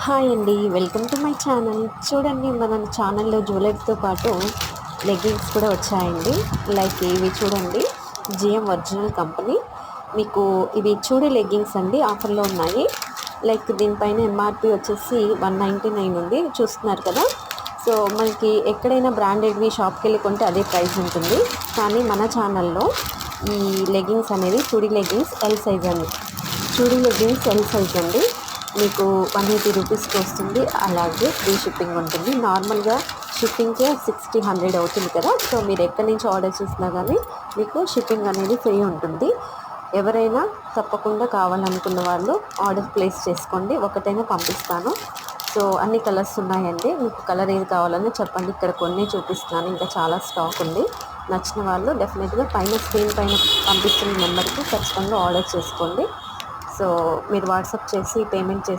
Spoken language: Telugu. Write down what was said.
హాయ్ అండి, వెల్కమ్ టు మై ఛానల్. చూడండి, మన ఛానల్లో జ్యువెలరీతో పాటు లెగ్గింగ్స్ కూడా వచ్చాయండి. లైక్ ఇవి చూడండి, జిఎం ఒరిజినల్ కంపెనీ. మీకు ఇవి చూడే లెగ్గింగ్స్ అండి, ఆఫర్లో ఉన్నాయి. లైక్ దీనిపైన ఎంఆర్పి వచ్చేసి 199 ఉంది, చూస్తున్నారు కదా. సో మనకి ఎక్కడైనా బ్రాండెడ్వి షాప్కి వెళ్ళి కొంటే అదే ప్రైస్ ఉంటుంది. కానీ మన ఛానల్లో ఈ లెగ్గింగ్స్ అనేది చూడీ లెగ్గింగ్స్ ఎల్ సైజ్ అండి. చూడీ లెగ్గింగ్స్ ఎల్ సైజ్ అండి. మీకు 180 రూపీస్కి వస్తుంది. అలాగే ఫ్రీ షిప్పింగ్ ఉంటుంది. నార్మల్గా షిప్పింగ్కే 60-100 అవుతుంది కదా. సో మీరు ఎక్కడి నుంచి ఆర్డర్ చేసినా కానీ మీకు షిప్పింగ్ అనేది ఫ్రీ ఉంటుంది. ఎవరైనా తప్పకుండా కావాలనుకున్న వాళ్ళు ఆర్డర్ ప్లేస్ చేసుకోండి, ఒకటైనా పంపిస్తాను. సో అన్ని కలర్స్ ఉన్నాయండి, మీకు కలర్ ఏది కావాలని చెప్పండి. ఇక్కడ కొన్ని చూపిస్తున్నాను, ఇంకా చాలా స్టాక్ ఉంది. నచ్చిన వాళ్ళు డెఫినెట్గా పైన స్క్రీన్ పైన పంపిస్తున్న నెంబర్కి ఖచ్చితంగా ఆర్డర్ చేసుకోండి. సో మీరు వాట్సాప్ చేసి పేమెంట్ చేసి